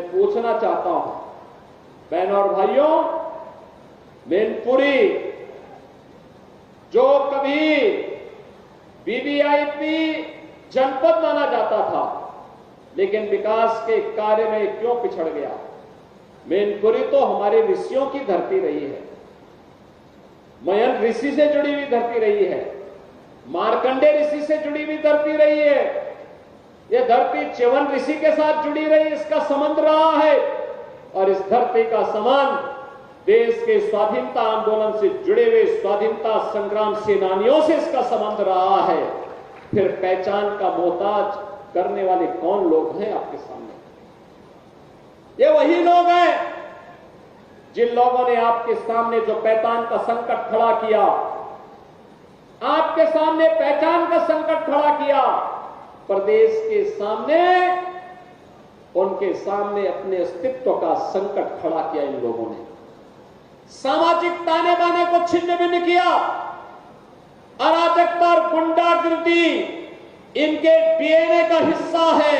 पूछना चाहता हूं, बहनों और भाइयों, मैनपुरी जो कभी वीवीआईपी जनपद माना जाता था, लेकिन विकास के कार्य में क्यों पिछड़ गया? मैनपुरी तो हमारे ऋषियों की धरती रही है, मयन ऋषि से जुड़ी हुई धरती रही है, मार्कंडे ऋषि से जुड़ी हुई धरती रही है, यह धरती च्यवन ऋषि के साथ जुड़ी रही, इसका संबंध रहा है। और इस धरती का संबंध देश के स्वाधीनता आंदोलन से जुड़े हुए स्वाधीनता संग्राम सेनानियों से इसका संबंध रहा है। फिर पहचान का मोहताज करने वाले कौन लोग हैं आपके सामने? ये वही लोग हैं जिन लोगों ने आपके सामने जो पहचान का संकट खड़ा किया, आपके सामने पहचान का संकट खड़ा किया, प्रदेश के सामने, उनके सामने अपने अस्तित्व का संकट खड़ा किया। इन लोगों ने सामाजिक ताने बाने को छिन्न भिन्न किया, अराजकता और गुंडागिर्दी इनके डीएनए का हिस्सा है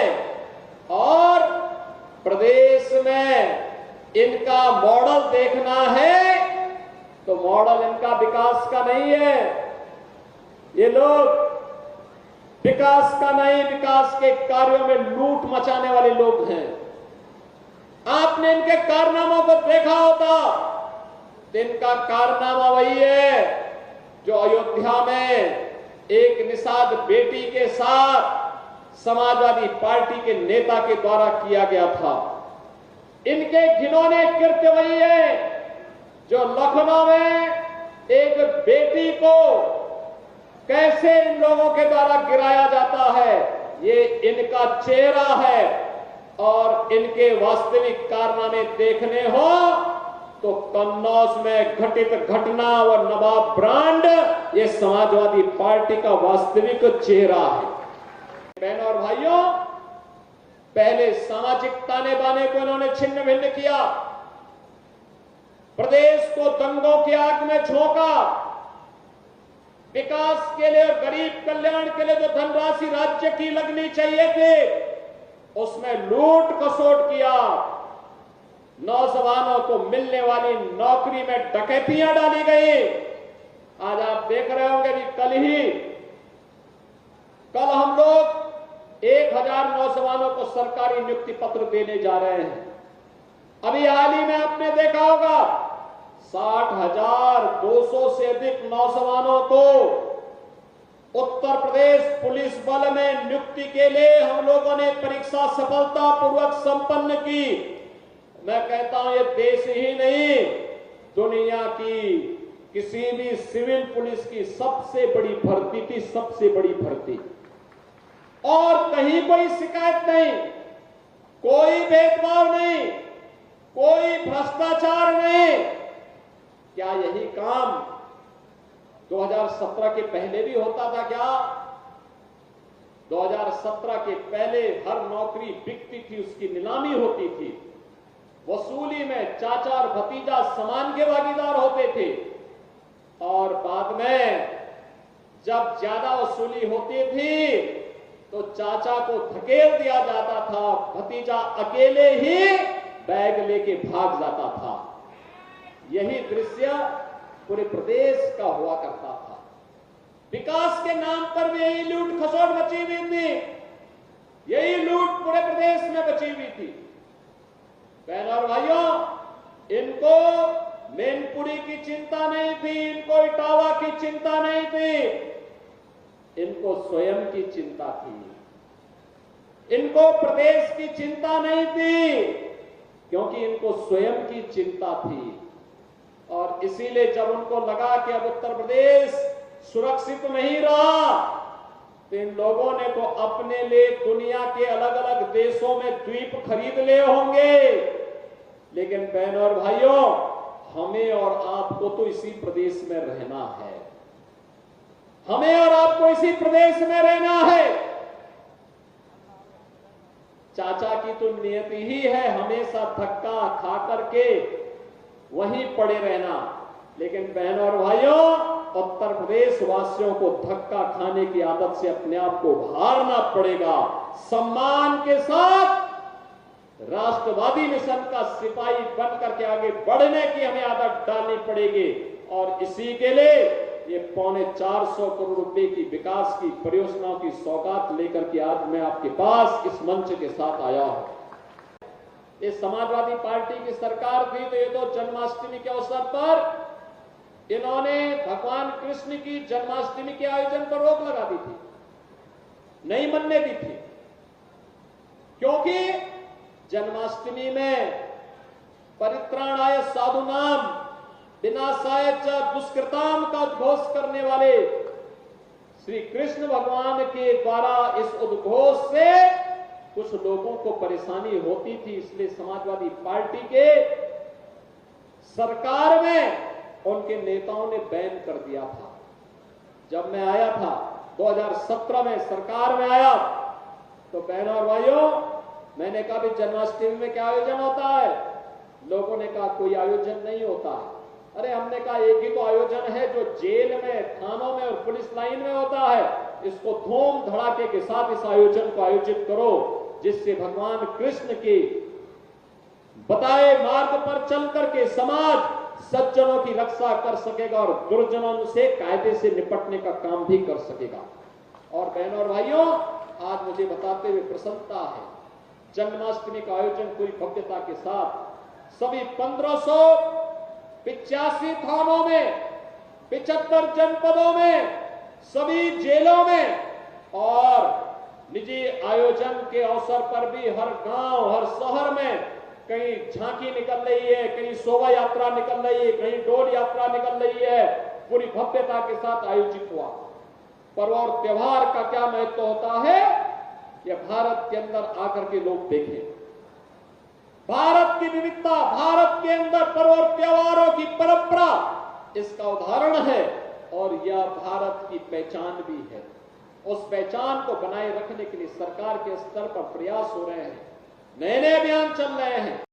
और प्रदेश में इनका मॉडल देखना है तो मॉडल इनका विकास का नहीं है। ये लोग विकास का नहीं, विकास के कार्यों में लूट मचाने वाले लोग हैं। आपने इनके कारनामों को देखा होता, इनका कारनामा वही है जो अयोध्या में एक निषाद बेटी के साथ समाजवादी पार्टी के नेता के द्वारा किया गया था। इनके घिनौने कृत्य वही है जो लखनऊ में एक बेटी को कैसे इन लोगों के द्वारा गिराया जाता है, ये इनका चेहरा है। और इनके वास्तविक कारनामे देखने हो तो कन्नौज में घटित घटना और नवाब ब्रांड ये समाजवादी पार्टी का वास्तविक चेहरा है। बहनों और भाइयों, पहले सामाजिक ताने बाने को इन्होंने छिन्न भिन्न किया, प्रदेश को दंगों की आग में झोंका, विकास के लिए और गरीब कल्याण के लिए जो धनराशि राज्य की लगनी चाहिए थी उसमें लूट खसोट किया, नौजवानों को मिलने वाली नौकरी में डकैतियां डाली गई। आज आप देख रहे होंगे कि कल हम लोग 1000 नौजवानों को सरकारी नियुक्ति पत्र देने जा रहे हैं। अभी हाल ही में आपने देखा होगा 60,200 से अधिक नौजवानों को उत्तर प्रदेश पुलिस बल में नियुक्ति के लिए हम लोगों ने परीक्षा सफलतापूर्वक संपन्न की। मैं कहता हूं ये देश ही नहीं, दुनिया की किसी भी सिविल पुलिस की सबसे बड़ी भर्ती थी, सबसे बड़ी भर्ती। और कहीं कोई शिकायत नहीं, कोई भेदभाव नहीं, कोई भ्रष्टाचार नहीं। क्या यही काम 2017 के पहले भी होता था क्या? 2017 के पहले हर नौकरी बिकती थी, उसकी नीलामी होती थी, वसूली में चाचा और भतीजा समान के भागीदार होते थे और बाद में जब ज्यादा वसूली होती थी तो चाचा को धकेल दिया जाता था, भतीजा अकेले ही बैग लेके भाग जाता था। यही दृश्य पूरे प्रदेश का हुआ करता था। विकास के नाम पर भी यही लूट खसोट मची हुई थी, यही लूट पूरे प्रदेश में बची हुई थी। बहनों और भाइयों, इनको मैनपुरी की चिंता नहीं थी, इनको इटावा की चिंता नहीं थी, इनको स्वयं की चिंता थी। इनको प्रदेश की चिंता नहीं थी क्योंकि इनको स्वयं की चिंता थी। और इसीलिए जब उनको लगा कि अब उत्तर प्रदेश सुरक्षित नहीं रहा तो इन लोगों ने तो अपने लिए दुनिया के अलग अलग देशों में द्वीप खरीद लिए होंगे। लेकिन बहनों और भाइयों, हमें और आपको तो इसी प्रदेश में रहना है, हमें और आपको इसी प्रदेश में रहना है। चाचा की तो नियति ही है हमेशा धक्का खा करके वहीं पड़े रहना। लेकिन बहनों और भाइयों, उत्तर प्रदेश वासियों को धक्का खाने की आदत से अपने आप को हारना पड़ेगा। सम्मान के साथ राष्ट्रवादी मिशन का सिपाही बन करके आगे बढ़ने की हमें आदत डालनी पड़ेगी। और इसी के लिए ये 450 करोड़ रुपए की विकास की परियोजनाओं की सौगात लेकर के आज मैं आपके पास इस मंच के साथ आया हूं। ये समाजवादी पार्टी की सरकार थी तो ये तो जन्माष्टमी के अवसर पर इन्होंने भगवान कृष्ण की जन्माष्टमी के आयोजन पर रोक लगा दी थी, नहीं मनने दी थी, क्योंकि जन्माष्टमी में परित्राणाय साधुनाम विनाशाय च दुष्कृताम का उद्घोष करने वाले श्री कृष्ण भगवान के द्वारा इस उद्घोष से कुछ लोगों को परेशानी होती थी, इसलिए समाजवादी पार्टी के सरकार में उनके नेताओं ने बैन कर दिया था। जब मैं आया था 2017 में सरकार में आया तो बहनों और भाइयों मैंने कहा भी जन्माष्टमी में क्या आयोजन होता है? लोगों ने कहा कोई आयोजन नहीं होता है। अरे हमने कहा एक ही तो आयोजन है जो जेल में, थानों में और पुलिस लाइन में होता है। इसको धूम धड़ाके के साथ इस आयोजन को आयोजित करो, जिससे भगवान कृष्ण के बताए मार्ग पर चल करके समाज सज्जनों की रक्षा कर सकेगा और दुर्जनों से कायदे से निपटने का काम भी कर सकेगा। और बहनों और भाइयों, आज मुझे बताते हुए प्रसन्नता है, जन्माष्टमी का आयोजन पूरी भव्यता के साथ सभी 1585 थानों में, 75 जनपदों में, सभी जेलों में और निजी आयोजन के अवसर पर भी हर गांव, हर शहर में कहीं झांकी निकल रही है, कहीं शोभा यात्रा निकल रही है, कहीं डोल यात्रा निकल रही है, पूरी भव्यता के साथ आयोजित हुआ। पर्व और त्योहार का क्या महत्व होता है, यह भारत के अंदर आकर के लोग देखें। भारत की विविधता, भारत के अंदर पर्व और त्योहारों की परंपरा इसका उदाहरण है और यह भारत की पहचान भी है। उस पहचान को बनाए रखने के लिए सरकार के स्तर पर प्रयास हो रहे हैं, नए नए अभियान चल रहे हैं।